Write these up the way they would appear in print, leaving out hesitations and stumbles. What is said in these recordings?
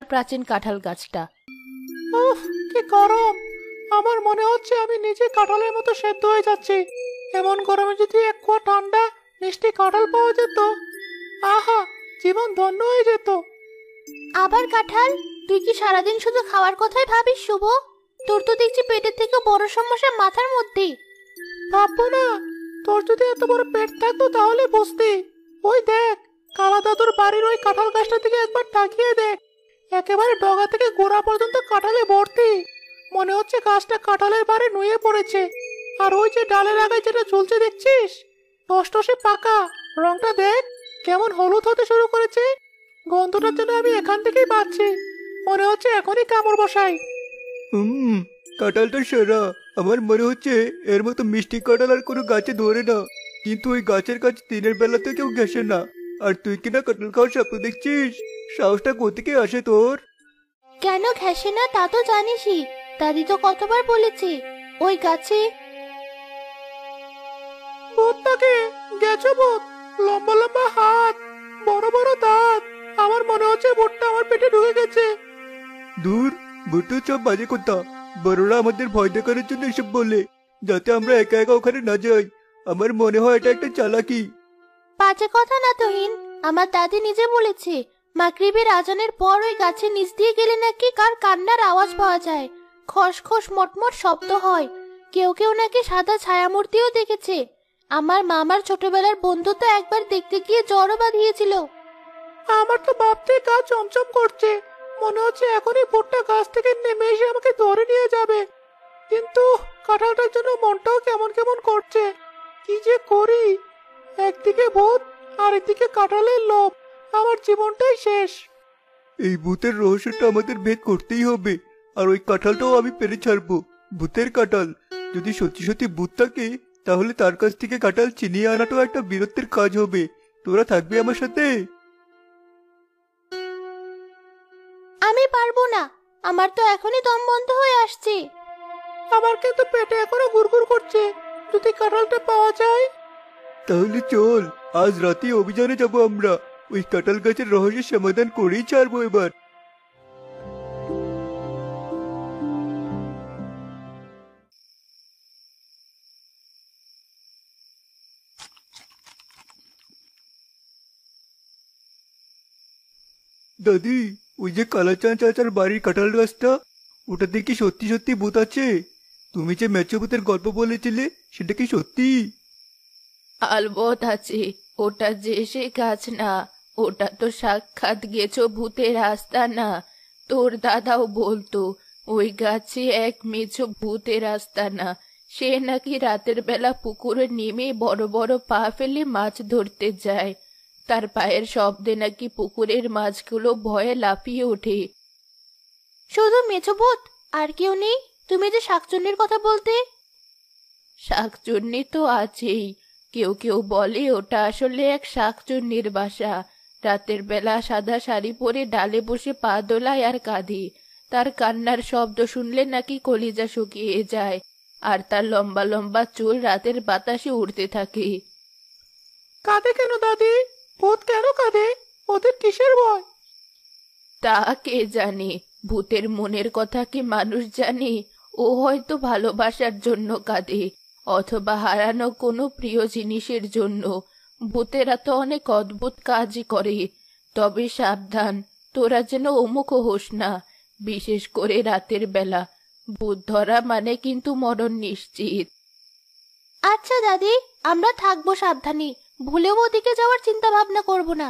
প্রাচীন কাঁঠাল গাছটা। উফ, কি গরম! আমার মনে হচ্ছে আমি নিজে কাঁঠালের মতো সেদ্ধ হয়ে যাচ্ছি। এমন গরমে যদি এক কুয়া ঠান্ডা মিষ্টি কাঁঠাল পাওয়া যেত, আহা, জীবন ধন্য হয়ে যেত। আবার কাঁঠাল? তুই কি সারাদিন শুধু খাওয়ার কথাই ভাবিস শুভ? তোর তো দেখছি পেটের থেকে বড় সমস্যা মাথার মধ্যে। ভাববো না? তোর যদি এত বড় পেট থাকতো তাহলে বুঝতি। ওই দেখ, কালা দাদুর বাড়ির ওই কাঁঠাল গাছটা থেকে একবার তাকিয়ে দেখ। একেবারে ডগা থেকে গোড়া পর্যন্ত কাঁঠালে ভর্তি। মনে হচ্ছে গাছটা কাঁঠালের ভারে নুয়ে পড়েছে। আর ওই যে ডালের আগায় যেটা ঝুলছে দেখছিস, টসটসে পাকা। রংটা দেখ কেমন হলুদ হতে শুরু করেছে। গন্ধটার জন্য আমি এখান থেকেই পাচ্ছি। মনে হচ্ছে এখনই কামড় বসাই। হুম, কাঁঠালটা সেরা। আমার মনে হচ্ছে এর মতো মিষ্টি কাঁঠাল আর কোনো গাছে ধরে না। কিন্তু ওই গাছের কাছে দিনের বেলাতে কেউ ঘেসে না। আর তুই কিনা কাঁঠাল খাওয়ার স্বপ্ন দেখছিস? সাহসটা কোত্থেকে আসে তোর? কেন ঘেঁষে না তা তো জানিসই। দাদি তো কতবার বলেছে ওই গাছে। ভূতটাকে গেছো ভূত, লম্বা লম্বা হাত, বড় বড় দাঁত। আমার মনে হচ্ছে ভূতটা আমার পেটে ঢুকে গেছে। দূর, ভুট্টো সব বাজে কথা। বড়রা আমাদের ভয় দেখানোর জন্য এসব বলে, যাতে আমরা একা একা ওখানে না যাই। আমার মনে হয় এটা একটা চালাকি। বাজে কথা না তুহিন, আমার দাদি নিজে বলেছে মাগরিবের আজানের পর ওই গাছের নিচ দিয়ে গেলে নাকি কার কান্নার আওয়াজ পাওয়া যায়। খসখস মটমট শব্দ হয়। কেউ কেউ নাকি সাদা ছায়ামূর্তিও দেখেছে। আমার মামার ছোটবেলার বন্ধু তো একবার দেখতে গিয়ে জ্বরও বাঁধিয়েছিল। আমার তো ভাবতে গা চমচম করছে। মনে হচ্ছে এখনই ভূতটা গাছ থেকে নেমে এসে আমাকে ধরে নিয়ে যাবে। কিন্তু কাঁঠালটার জন্য মনটাও কেমন কেমন করছে। কি যে করি! একদিকে ভূত আর একদিকে কাঁঠালের লোভ। আমার জীবনটাই শেষ। এই ভূতের রহস্যটা আমাদের ভেদ করতেই হবে। আর ওই কাঁঠালটাও আমি পেরে ছাড়বো। ভূতের কাঁঠাল, যদি সত্যি সত্যি ভূত থাকে তাহলে তার কাছ থেকে কাঁঠাল ছিনিয়ে আনাটাও একটা বীরত্বের কাজ হবে। তোরা থাকবি আমার সাথে? আমি পারবো না, আমার তো এখনই দম বন্ধ হয়ে আসছে। আমার কিন্তু পেটে এখনো গুড়গুড় করছে। যদি কাঁঠালটা পাওয়া যায়। তাহলে চল, আজ রাতে অভিযানে যাব আমরা। ওই কাঁঠাল গাছের রহস্যের সমাধান করেই ছাড়বো এবার। দাদি, ওই যে কালাচাঁদ চাচার বাড়ির কাঁঠাল গাছটা, ওটাতে কি সত্যি সত্যি ভূত আছে? তুমি যে মেচো ভূতের গল্প বলেছিলে, সেটা কি সত্যি? আলবত আছে। ওটা যে সে গাছ না, ওটা তো সাক্ষাৎ গেছো ভূতের আস্তানা। তোর দাদাও বলতো ওই গাছে এক মেছো ভূতের আস্তানা। সে নাকি রাতের বেলা পুকুরে নেমে বড় বড় পা ফেলে মাছ ধরতে যায়। তার পায়ের শব্দে নাকি পুকুরের মাছগুলো ভয়ে লাফিয়ে ওঠে। শুধু মেছো ভূত? আর কেউ নেই? তুমি যে শাকচুন্নির কথা বলতে। শাকচুন্নি তো আছেই। কেউ কেউ বলে ওটা আসলে এক শাকচুন্নির বাসা। রাতের বেলা সাদা শাড়ি পরে ডালে বসে পা দোলায় আর কাঁদে। তার কান্নার শব্দ শুনলে নাকি কলিজা শুকিয়ে যায়। আর তার লম্বা লম্বা চুল রাতের বাতাসে উড়তে থাকে। কাঁদে কেন দাদি? ভূত কেন কাঁদে? ওদের কিসের ভয়? তা কে জানে? ভূতের মনের কথা কি মানুষ জানে? ও হয়তো ভালোবাসার জন্য কাঁদে, অথবা হারানো কোনো প্রিয় জিনিসের জন্য। ভূতেরা তো অনেক অদ্ভুত কাজই করে। তবে সাবধান, তোরা যেন ওমুখও হোস না, বিশেষ করে রাতের বেলা। ভূত ধরা মানে কিন্তু মরণ নিশ্চিত। আচ্ছা দাদি, আমরা থাকবো সাবধানে। ভুলেও ওদিকে যাওয়ার চিন্তা ভাবনা করব না।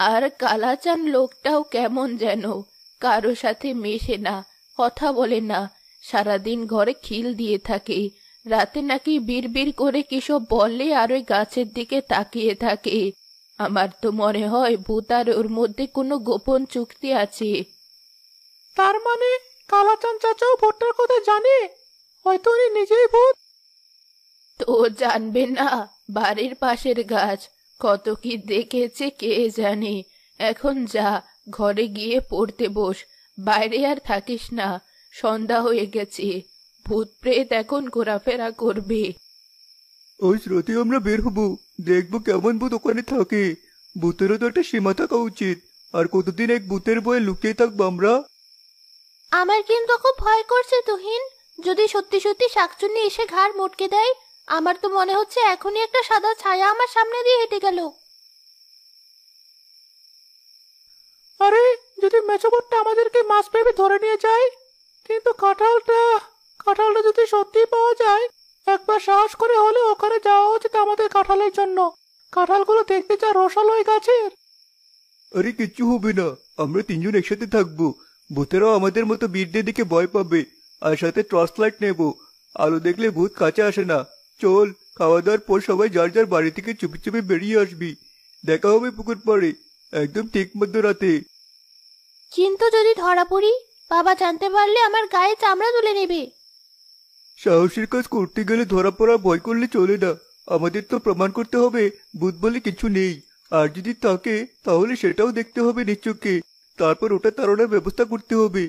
আর কালাচান লোকটাও কেমন যেন, কারো সাথে মেশে না, কথা বলে না, সারাদিন ঘরে খিল দিয়ে থাকে। রাতে নাকি বিড়বিড় করে কিসব বললে আর ওই গাছের দিকে তাকিয়ে থাকে। আমার তো মনে হয় ভূত আর ওর মধ্যে কোনো গোপন চুক্তি আছে। তার মানে কালাচাঁদ চাচাও ভূতটার কথা জানে? হয়তো উনি নিজেই ভূত। তো জানবে না? বাড়ির পাশের গাছ, কত কি দেখেছে কে জানে। এখন যা, ঘরে গিয়ে পড়তে বস। বাইরে আর থাকিস না, সন্ধ্যা হয়ে গেছে। ভূত প্রেত এখন ঘোরাফেরা করবে। আজ রাতে আমরা বের হবো, দেখবো কেমন ভূত ওখানে থাকে। ভূতেরও তো একটা সীমা থাকা উচিত। আর কতদিন এক ভূতের বয়ে লুকিয়ে থাকবো আমরা? আমার কিন্তু খুব ভয় করছে তুহিন। যদি সত্যি সত্যি শাকচুন্নি এসে ঘাড় মটকে দেয়, আমার তো মনে হচ্ছে এখনই একটা সাদা ছায়া আমার সামনে দিয়ে হেঁটে গেল। আরে, যদি মেচোবরটা আমাদেরকে মাছ ভেবে ধরে নিয়ে যায়? কিন্তু কাঁঠালটা যদি সত্যি পাওয়া যায়, একবার সাহস করে হলে ওখানে যাওয়া উচিত আমাদের কাঁঠালের জন্য। কাঁঠালগুলো দেখতে যা রসালো ওই গাছের। আরে কিচ্ছু হবে না, আমরা তিনজন একসাথে থাকবো। ভূতেরাও আমাদের মতো বীরদের দিকে ভয় পাবে। আর সাথে টর্চ লাইট নেবো। আলো দেখলে ভূত কাছে আসে না। চল, খাওয়া দাওয়ার পর সবাই যার যার বাড়ি থেকে চুপি চুপি বেরিয়ে আসবি। দেখা হবে পুকুর পাড়ে, একদম ঠিক মধ্যরাতে। কিন্তু যদি ধরা পড়ি, বাবা জানতে পারলে আমার গায়ে চামড়া তুলে নেবে। সাহসের কাজ করতে গেলে ধরা পড়া ভয় করলে চলে না। আমাদের তো প্রমাণ করতে হবে ভূত বলে কিছু নেই। আর যদি থাকে তাহলে সেটাও দেখতে হবে নিশ্চয়কে। তারপর ওটা তাড়ানোর ব্যবস্থা করতে হবে।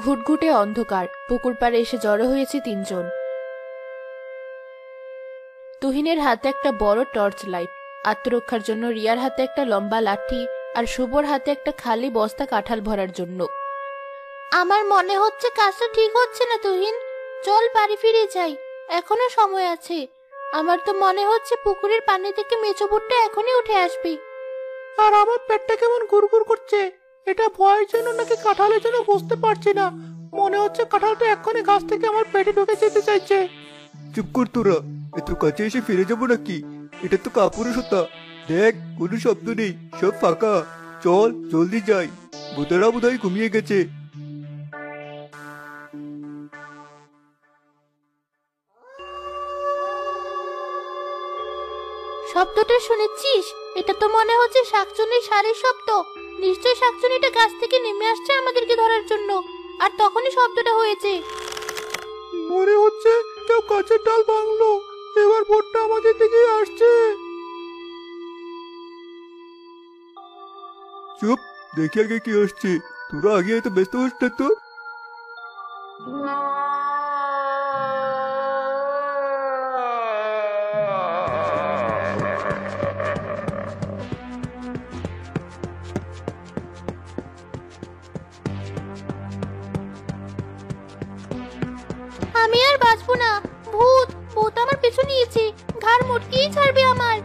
ঘুটঘুটে অন্ধকার, পুকুর পাড়ে এসে জড়ো হয়েছে তিনজন। তুহিনের হাতে একটা বড় টর্চ লাইট, আত্মরক্ষার জন্য রিয়ার হাতে একটা লম্বা লাঠি, আর শুভর হাতে একটা খালি বস্তা কাঁঠাল ভরার জন্য। আমার মনে হচ্ছে কাজটা ঠিক হচ্ছে না তুহিন, চল বাড়ি ফিরে যাই, এখনো সময় আছে। আমার তো মনে হচ্ছে পুকুরের পানি থেকে মেচোবুটটা এখনই উঠে আসবে। আর আমার পেটটা কেমন গুড়গুড় করছে। এটা ভয়ের জন্য নাকি কাঁঠালের জন্য বুঝতে পারছি না। মনে হচ্ছে কাঁঠালটা এক্ষুনি গাছ থেকে আমার পেটে ঢুকে যেতে চাইছে। চুপ কর তোরা, এত কাছে এসে ফিরে যাবো নাকি? এটা তো কাপুরুষতা। দেখ, কোনো শব্দ নেই, সব ফাঁকা। চল জলদি যাই, ভূতেরা বোধহয় ঘুমিয়ে গেছে। শব্দটা শুনেছিস? এটা তো মনে হচ্ছে শাকচুন্নির শাড়ির শব্দ। নিশ্চয়ই শাকচুন্নিটা গাছ থেকে নেমে আসছে আমাদেরকে ধরার জন্য, আর তখনই শব্দটা হয়েছে। মনে হচ্ছে কেউ গাছের ডাল ভাঙলো। এবার ভোটটা আমাদের দিকে আসছে। চুপ, দেখি আগে কি আসছে। তোরা আগে এত ব্যস্ত হোস না তো। আমি আর বাঁচবো না। ভূত ভূত আমার পিছু নিয়েছে, ঘাড় মটকেই ছাড়বে আমার।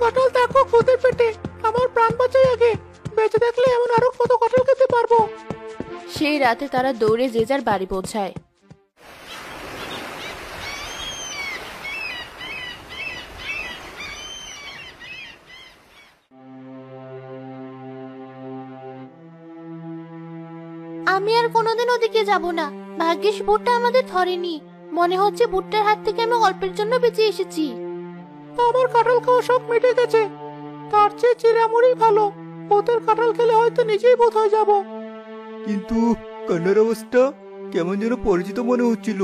কাঁঠাল দেখো ভূতের পেটে। আমার প্রাণ বাঁচাই আগে। বেঁচে থাকলে এমন আরো কত কাঁঠাল খেতে পারবো। সেই রাতে তারা দৌড়ে যে যার বাড়ি পৌঁছায়। আমি আর কোনোদিন ওদিকে যাব না। ভাগ্যিস ভূতটা আমাদের ধরেনি। মনে হচ্ছে ভূতটার হাত থেকে আমি অল্পের জন্য বেঁচে এসেছি। আমার কাঁঠাল খাওয়া সব মিটে গেছে। তার চেয়ে চিড়ামুড়ি ভালো। ভূতের কাঁঠাল খেলে হয়তো নিজেই ভূত হয়ে যাবো। কিন্তু কান্নার অবস্থা কেমন যেন পরিচিত মনে হচ্ছিল।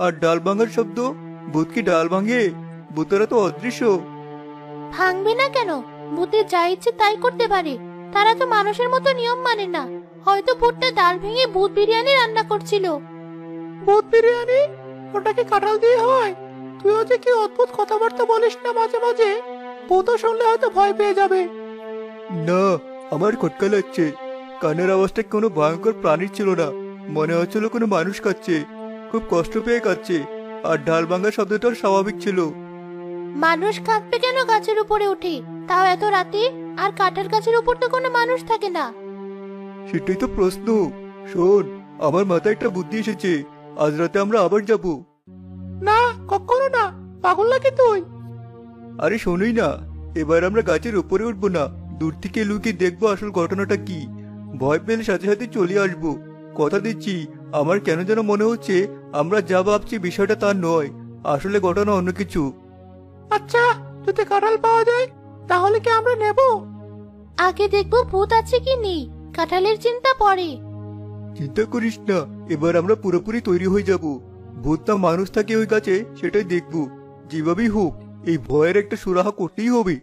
আর ডাল ভাঙার শব্দ, ভূত কি ডাল ভাঙে? ভূতেরা তো অদৃশ্য। ভাঙবে না কেন? ভূতের যা ইচ্ছে তাই করতে পারে। তারা তো মানুষের মতো নিয়ম মানে না। হয়তো ভূতটা ডাল ভেঙে ভূত বিরিয়ানি রান্না করছিল। ভূত বিরিয়ানি? ওটা কি কাঁঠাল দিয়ে হয়? তুইও যে কি অদ্ভুত কথাবার্তা বলিস না মাঝে মাঝে। ভূত শুনলে হয়তো ভয় পেয়ে যাবে। না, আমার খটকা লাগছে। কানের আওয়াজটা কোনো ভয়ঙ্কর প্রাণীর ছিল না। মনে হচ্ছিল কোনো মানুষ কাচ্ছে, খুব কষ্ট পেয়ে কাচ্ছে। আর ডাল ভাঙার শব্দটাও স্বাভাবিক ছিল। মানুষ কাঁদবে কেন গাছের উপরে উঠে, তাও এত রাতে? আর কাঁঠাল গাছের উপর তো কোনো মানুষ থাকে না। সেটাই তো প্রশ্ন। শোন, আমার মাথায় একটা বুদ্ধি এসেছে। আজ রাতে আমরা আবার যাব। না, কখনো না। পাগল নাকি তুই? আরে শোনই না, এবার আমরা গাছের উপরে উঠবো না, দূর থেকে লুকিয়ে দেখবো আসল ঘটনাটা কি। ভয় পেলে সাথে সাথে চলে আসবো। কথা দিচ্ছি, আমার কেন যেন মনে হচ্ছে আমরা যা ভাবছি বিষয়টা তা নয়, আসলে ঘটনা অন্য কিছু। আচ্ছা, যদি কাঁঠাল পাওয়া যায় তাহলে কি আমরা নেব? আগে দেখবো ভূত আছে কি নেই, কাঁঠালের চিন্তা পরে। চিন্তা করিস না, এবার আমরা পুরোপুরি তৈরি হয়ে যাব। ভূত না মানুষ থাকে ওই গাছে সেটাই দেখবো। যেভাবেই হোক এই ভয়ের একটা সুরাহা করতেই হবে।